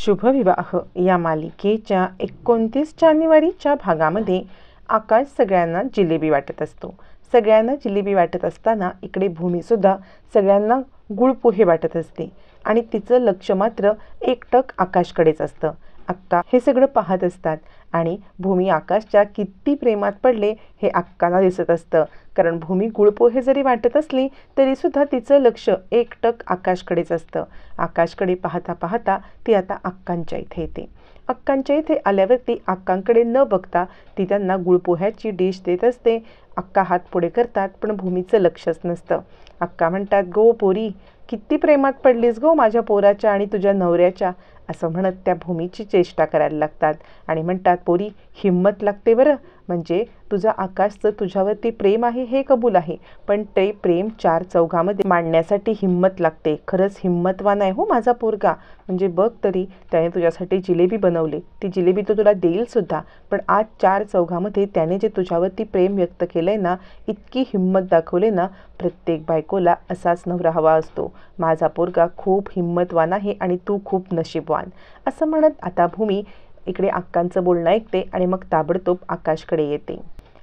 शुभविवाह या मालिकेच्या 29 जानेवारीच्या भागामध्ये आकाश सगळ्यांना जिलेबी वाटत असतो। सगळ्यांना जिलेबी वाटत असताना इकडे भूमीसुद्धा सगळ्यांना गुळपोहे वाटत असते आणि तिचं लक्ष मात्र एकटक आकाशकडेच असतं। अक्का हे सगळं पाहत असतात आणि भूमी आकाशच्या किती प्रेमात पडले हे अक्काला दिसत असतं, कारण भूमी गुळपोहे जरी वाटत असली तरीसुद्धा तिचं लक्ष एकटक आकाशकडेच असतं। आकाशकडे पाहता पाहता ती आता अक्कांच्या इथे येते। अक्कांच्या इथे आल्यावरती अक्कांकडे न बघता ती त्यांना गुळपोह्याची डिश देत असते। अक्का हात पुढे करतात पण भूमीचं लक्षच नसतं। अक्का म्हणतात, गो पोरी, किती प्रेमात पडलीस गो माझ्या पोराच्या आणि तुझ्या नवऱ्याच्या, असं म्हणत त्या भूमीची चेष्टा करायला लागतात आणि म्हणतात, पोरी हिम्मत लागते बरं, म्हणजे तुझं आकाशचं तुझ्यावरती प्रेम आहे हे कबूल आहे, पण ते प्रेम चार चौघामध्ये मांडण्यासाठी हिम्मत लागते। खरंच हिम्मतवान आहे हो माझा पोरगा, म्हणजे बघ तरी त्याने तुझ्यासाठी जिलेबी बनवली, ती जिलेबी तो तुला देईल सुद्धा, पण आज चार चौघामध्ये त्याने जे तुझ्यावरती प्रेम व्यक्त केलंय ना, इतकी हिम्मत दाखवले ना, प्रत्येक बायकोला असाच नवरा हवा असतो। माझा पोरगा खूप हिम्मतवान आहे आणि तू खूप नशीबवान, असं म्हणत आता भूमी इकडे अक्कांचं बोलणं ऐकते आणि मग ताबडतोब आकाशकडे येते।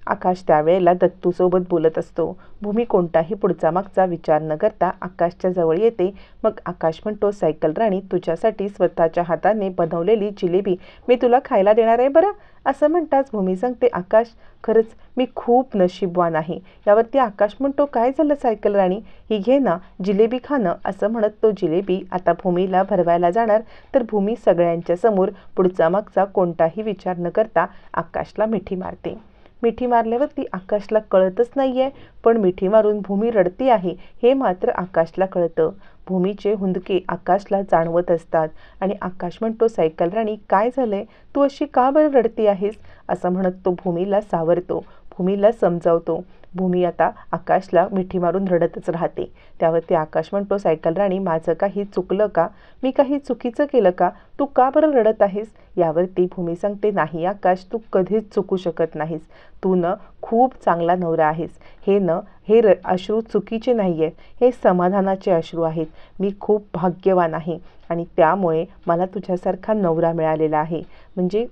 आकाश त्यावेळेला दत्तूसोबत बोलत असतो। भूमी कोणताही पुढचा मागचा विचार न करता आकाशच्या जवळ येते। मग आकाश म्हणतो, सायकल राणी, तुझ्यासाठी स्वतःच्या हाताने बनवलेली जिलेबी मी तुला खायला देणार आहे बरं, असं म्हणताच भूमी सांगते, आकाश खरंच मी खूप नशीबवान आहे। यावरती आकाश म्हणतो, काय झालं सायकल राणी, ही घे ना जिलेबी खाणं, असं म्हणत तो जिलेबी आता भूमीला भरवायला जाणार तर भूमी सगळ्यांच्या समोर पुढचा मागचा कोणताही विचार न करता आकाशला मिठी मारते। मिठी मारल्यावरती आकाशला कळतच नाहीये, पण मिठी मारून भूमी रडती आहे हे मात्र आकाशला कळतं। भूमीचे हुंदके आकाशला जाणवत असतात आणि आकाश म्हणतो, सायकल राणी काय झालंय, तू अशी का बरं रडती आहेस, असं म्हणत तो भूमीला सावरतो, भूमीला समजावतो। भूमी आता आकाशला मिठी मारून रडतच राहते। त्यावरती आकाश म्हणतो, सायकल राणी माझं काही चुकलं का, मी काही चुकीचं केलं का, तू का बरं रडत आहेस। यावरती भूमी सांगते, नाही आकाश, तू कधीच चुकू शकत नाहीस, तू न खूप चांगला नवरा आहेस, हे अश्रू चुकीचे नाही आहेत, हे समाधानाचे अश्रू आहेत। मी खूप भाग्यवान आहे आणि त्यामुळे मला तुझ्यासारखा नवरा मिळालेला आहे। म्हणजे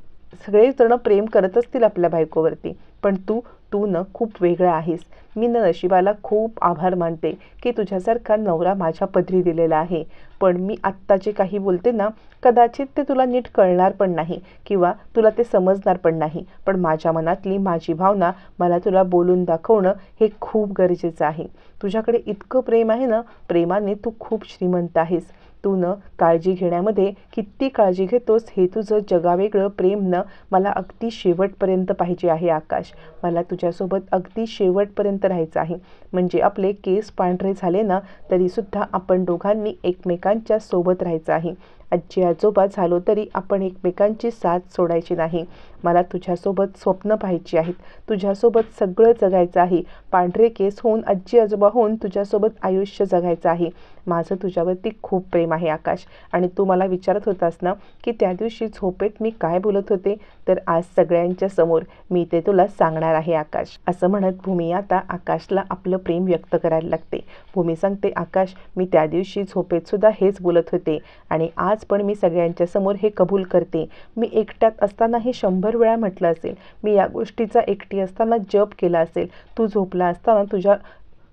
सगळेजण प्रेम करत असतील आपल्या बायकोवरती, पण तू न खूप वेगळा आहेस। मी नशिबाला खूप आभार मानते की तुझ्यासारखा नवरा माझ्या पदरी दिलेला आहे। पण मी आत्ता जे काही बोलते ना, कदाचित ते तुला नीट कळणार पण नाही किंवा तुला ते समजणार पण नाही, पण माझ्या मनातली माझी भावना मला तुला बोलून दाखवणं हे खूप गरजेचं आहे। तुझ्याकडे इतकं प्रेम आहे ना, प्रेमाने तू खूप श्रीमंत आहेस। तू न काळजी घेण्यामध्ये किती काळजी घेतोस, हे तुझं जगावेगळं प्रेम न मला अगदी शेवटपर्यंत पाहिजे आहे आकाश, मला तुझ्यासोबत अगदी शेवटपर्यंत राहायचं आहे। म्हणजे आपले केस पांढरे झाले ना तरीसुद्धा आपण दोघांनी एकमेकांच्या सोबत राहायचं आहे। आजी आजोबा झालो तरी आपण एकमेकांची साथ सोडायची नाही। मला तुझ्यासोबत स्वप्न पाहायची आहेत, तुझ्यासोबत सगळं जगायचं आहे, पांढरे केस होऊन आजी आजोबा होऊन तुझ्यासोबत आयुष्य जगायचं आहे। माझं तुझ्यावरती खूप प्रेम आहे आकाश। आणि तू मला विचारत होतास ना की त्या दिवशी झोपेत मी काय बोलत होते, तर आज सगळ्यांच्या समोर मी ते तुला सांगणार आहे आकाश, असं म्हणत भूमी आता आकाशला आपलं प्रेम व्यक्त करायला लागते। भूमी सांगते, आकाश मी त्या दिवशी झोपेत सुद्धा हेच बोलत होते आणि आज पण मी सगळ्यांच्या समोर हे कबूल करते। मी एकट्यात असताना हे 100 वेळा म्हटलं असेल, मी या गोष्टीचा एकटी असताना जप केला असेल, तू झोपला असताना तुझ्या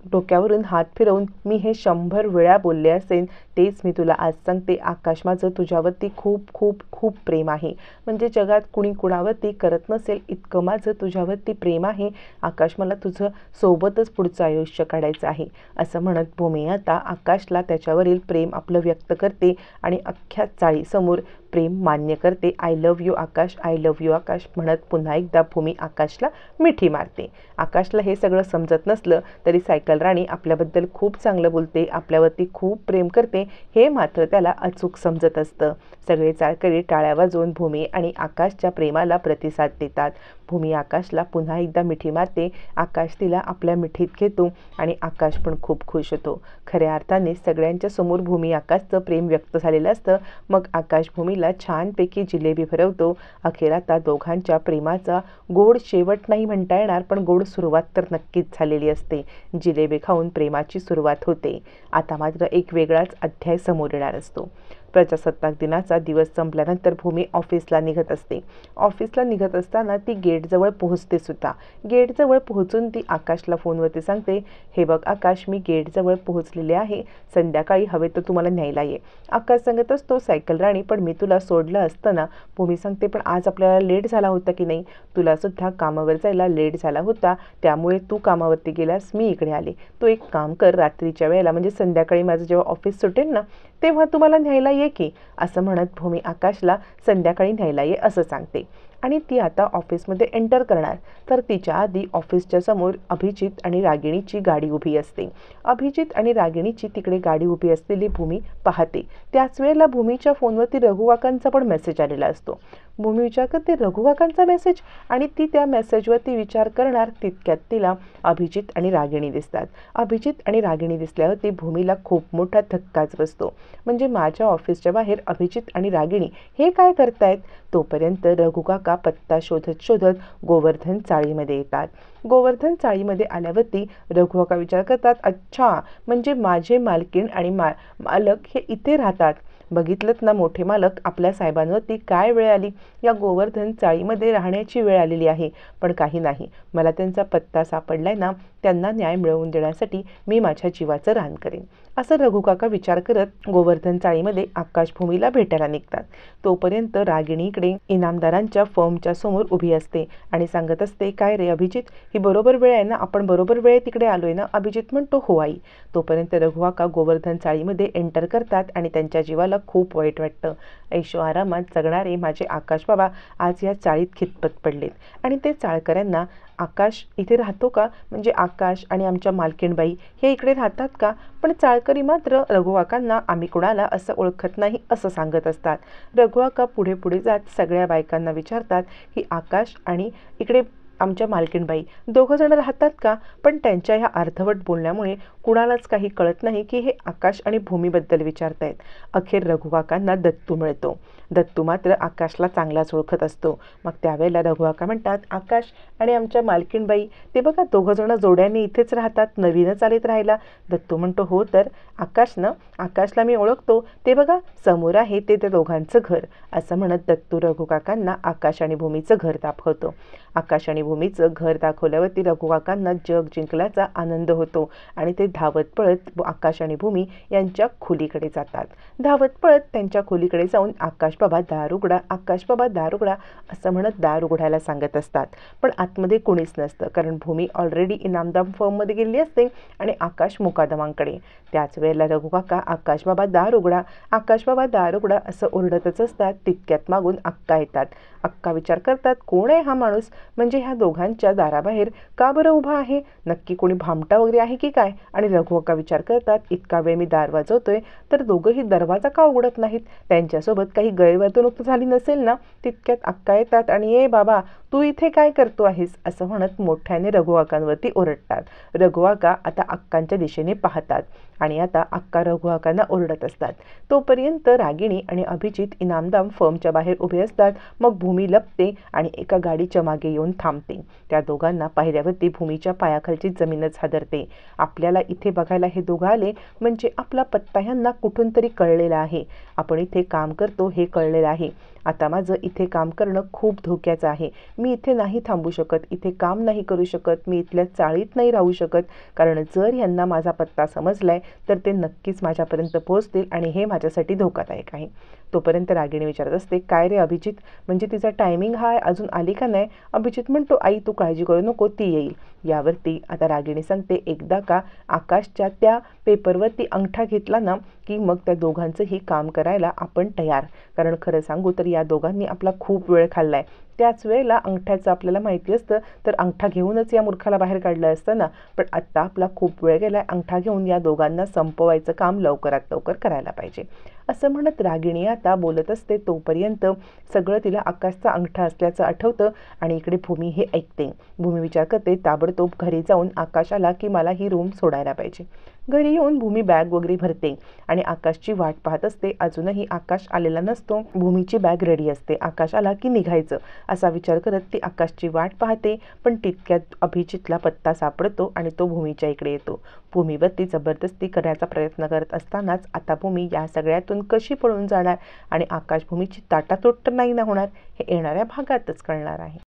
डोक्यावरून हात फिरवून मी हे 100 वेळा बोलले असेल, तेच मी तुला आज सांगते, आकाश माझं तुझ्यावरती खूप खूप खूप प्रेम आहे। म्हणजे जगात कुणी कुणावरती करत नसेल इतकं माझं तुझ्यावरती प्रेम आहे आकाश, मला तुझं सोबतच पुढचं आयुष्य काढायचं आहे, असं म्हणत भूमी आता आकाशला त्याच्यावरील प्रेम आपलं व्यक्त करते आणि अख्ख्या चाळीसमोर प्रेम मान्य करते। I love you Akash, I love you Akash म्हणत पुन्हा एकदा भूमी आकाशला मिठी मारते। आकाशला हे सगळं समजत नसलं तरी सायकल राणी आपल्याबद्दल खूप चांगलं बोलते, आपल्यावरती खूप प्रेम करते हे मात्र त्याला अचूक समजत असतं। सगळे चाळकरी टाळ्या वाजवून भूमी आणि आकाशच्या प्रेमाला प्रतिसाद देतात। भूमी आकाशला पुन्हा एकदा मिठी मारते, आकाश तिला आपल्या मिठीत घेतो आणि आकाश पण खूप खुश होतो। खऱ्या अर्थाने सगळ्यांच्या समोर भूमी आकाशचं प्रेम व्यक्त झालेलं असतं। मग आकाश भूमीला छानपैकी जिलेबी भरवतो। अखेर आता दोघांच्या प्रेमाचा गोड शेवट नाही म्हणता येणार, पण गोड सुरुवात तर नक्कीच झालेली असते। जिलेबी खाऊन प्रेमाची सुरुवात होते। आता मात्र एक वेगळाच अध्याय समोर येणार असतो। प्रजासत्ताक दिनाचा दिवस संपल्यानंतर भूमी ऑफिसला निघत असते. ऑफिसला निघत असताना ती गेटजवळ पोहोचते सुद्धा. गेटजवळ पोहोचून ती आकाशला फोनवरती सांगते, हे बघ आकाश, मी गेटजवळ पोहोचलेले आहे, संध्याकाळी हवे तर तुम्हाला न्यायला ये. आकाश सांगत असतो, सायकल राणी, पण मी तुला सोडलं असतं ना. भूमी सांगते, पण आज आपल्याला लेट झाला होता की नाही, तुला सुद्धा कामावर जायला लेट झाला होता, त्यामुळे तू कामावरती गेलास, मी इकडे आले. तू एक काम कर, रात्रीच्या वेळेला म्हणजे संध्याकाळी माझं जेव्हा ऑफिस सुटेल ना तेव्हा तुम्हाला न्यायला ये की, असं म्हणत भूमी आकाशला संध्याकाळी न्यायला ये असं सांगते. आणि ती आता ऑफिसमध्ये एंटर करणार तर तिच्या आधी ऑफिसच्या समोर अभिजित आणि रागिणीची गाडी उभी असते. अभिजित आणि रागिणीची तिकडे गाडी उभी असलेली भूमी पाहते. त्याच वेळेला भूमीच्या फोनवरती रघुकाकांचा पण मेसेज आलेला असतो. भूमी विचार करते, रघुकाकांचा मेसेज, आणि ती त्या मेसेजवरती विचार करणार तितक्यात तिला अभिजित आणि रागिणी दिसतात. अभिजित आणि रागिणी दिसल्यावरती भूमीला खूप मोठा धक्काच बसतो. म्हणजे माझ्या ऑफिसच्या बाहेर अभिजित आणि रागिणी हे काय करतायत? तोपर्यंत रघुकाका पत्ता शोधत शोधत गोवर्धन चाळीमध्ये येतात. गोवर्धन चाळीमध्ये आल्यावरती रघुकाका विचार करतात, अच्छा, म्हणजे माझे मालकीण आणि मालक हे इथे राहतात. बघितलंत ना मोठे मालक, आपल्या साहेबांवरती काय वेळ आली, या गोवर्धन चाळीमध्ये राहण्याची वेळ आलेली आहे. पण काही नाही, मला त्यांचा पत्ता सापडलाय ना, त्यांना न्याय मिळवून देण्यासाठी मी माझ्या जीवाचं रान करेन, असं रघुकाका विचार करत गोवर्धन चाळीमध्ये आकाश भूमीला भेटायला निघतात. तोपर्यंत रागिणी इकडे इनामदारांच्या फर्मच्या समोर उभी असते आणि सांगत असते, काय रे अभिजित, ही बरोबर वेळ आहे ना, आपण बरोबर वेळ तिकडे आलोय ना? अभिजित म्हणतो, हो आई. तोपर्यंत रघुकाका गोवर्धन चाळीमध्ये एंटर करतात आणि त्यांच्या जीवाला खूप वाईट वाटतं. ऐशो आरामात जगणारे माझे आकाश बाबा आज या चाळीत खितपत पडलेत. आणि ते चाळकऱ्यांना, आकाश इथे राहतो का, म्हणजे आकाश आणि आमच्या मालकीणबाई हे इकडे राहतात का? पण चाळकरी मात्र रघुकाकांना आम्ही कुणाला असं ओळखत नाही असं सांगत असतात. रघुकाका पुढे पुढे जात सगळ्या बायकांना विचारतात की आकाश आणि इकडे आमच्या मालकीणबाई दोघं जण राहतात का? पण त्यांच्या ह्या अर्धवट बोलण्यामुळे कुणालाच काही कळत नाही की हे आकाश आणि भूमीबद्दल विचारतायत. अखेर रघुकाकांना दत्तू मिळतो. दत्तू मात्र आकाशला चांगलाच ओळखत असतो. मग त्यावेळेला रघुकाका म्हणतात, आकाश आणि आमच्या मालकीणबाई ते बघा दोघं जण जोड्याने इथेच राहतात, नवीनच आलेत राहायला. दत्तू म्हणतो, हो तर आकाश ना, आकाशला मी ओळखतो, ते बघा समोर आहे ते त्या दोघांचं घर, असं म्हणत दत्तू रघुकाकांना आकाश आणि भूमीचं घर दाखवतो. आकाश आणि भूमीचं घर दाखवल्यावरती रघुकाकांना जग जिंकल्याचा आनंद होतो आणि ते धावत पळत आकाश आणि भूमी यांच्या खोलीकडे जातात. धावत पळत त्यांच्या खोलीकडे जाऊन आकाश बाबा दार उघडा, आकाश बाबा दार उघडा असं म्हणत दार उघडायला सांगत असतात. पण आतमध्ये कोणीच नसतं, कारण भूमी ऑलरेडी इनामदार फर्ममध्ये गेली असते आणि आकाश मुकादमांकडे. त्याच वेळेला रघुकाका आकाश बाबा दार उघडा, आकाश बाबा दार उघडा असं ओरडतच असतात. तितक्यात मागून अक्का येतात. अक्का विचार करतात, कोण आहे हा माणूस, म्हणजे ह्या दोघांच्या दाराबाहेर का बरं उभा आहे, नक्की कोणी भामटा वगैरे आहे की काय? आणि रघुकाका विचार करतात, इतका वेळ मी दार वाजवतोय तर दोघंही दरवाजा का उघडत नाहीत, त्यांच्यासोबत काही गैरवर्तणूक झाली नसेल ना? तितक्यात अक्का येतात आणि ए बाबा, तू इथे काय करतो आहेस, असं म्हणत मोठ्याने रघुकाकांवरती ओरडतात. रघुकाका आता अक्कांच्या दिशेने पाहतात आणि आता अक्का रघुकाकांना ओरडत असतात. तोपर्यंत रागिणी आणि अभिजित इनामदार फर्मच्या बाहेर उभे असतात. मग भूमी लपते आणि एका गाडीच्या मागे येऊन थांबते. त्या दोघांना पाहिल्यावरती भूमीच्या पायाखालची जमीनच हादरते. आपल्याला इथे बघायला हे दोघं आले म्हणजे आपला पत्ता ह्यांना कुठून तरी कळलेला आहे. आपण इथे काम करतो हे कळलेलं आहे. आता माझं इथे काम करणं खूप धोक्याचं आहे. मी इथे नाही थांबू शकत, इथे काम नाही करू शकत, मी इथल्या चाळीत नाही राहू शकत, कारण जर यांना माझा पत्ता समजलाय तर ते नक्कीच माझ्यापर्यंत पोहोचतील आणि हे माझ्यासाठी धोकादायक आहे. तोपर्यंत रागिणी विचारत असते, काय रे अभिजित, म्हणजे तिचा टायमिंग हा अजून आली का नाही? अभिजित म्हणतो, आई तू काळजी करू नको, ती येईल. यावरती आता रागिणी सांगते, एकदा का आकाशच्या त्या पेपरवरती अंगठा घेतला ना की मग त्या दोघांचंही काम करायला आपण तयार. कारण खरं सांगू तर या दोघांनी आपला खूप वेळ खाल्लाय. त्याच वेळेला अंगठ्याचं आपल्याला माहिती असतं तर अंगठा घेऊनच या मूर्खाला बाहेर काढलं असतं ना. पण आत्ता आपला खूप वेळ गेलाय, अंगठा घेऊन या दोघांना संपवायचं काम लवकरात लवकर करायला पाहिजे, असं म्हणत रागिणी आता बोलत असते. तोपर्यंत सगळं तिला आकाशचा अंगठा असल्याचं आठवतं आणि इकडे भूमी हे ऐकते. भूमी विचार करते, ताबडतोब घरी जाऊन आकाशाला की मला ही रूम सोडायला पाहिजे. घरी येऊन भूमी बॅग वगैरे भरते आणि आकाशची वाट पाहत असते. अजूनही आकाश आलेला नसतो. भूमीची बॅग रेडी असते. आकाश आला की निघायचं असा विचार करत ती आकाशची वाट पाहते. पण तितक्यात अभिजितला पत्ता सापडतो आणि तो भूमीच्या इकडे येतो. भूमीवरती जबरदस्ती करण्याचा प्रयत्न करत असतानाच आता भूमी या सगळ्यातून कशी पळून जाणार आणि आकाश भूमीची ताटातूट तर नाही ना होणार हे येणाऱ्या भागातच कळणार आहे.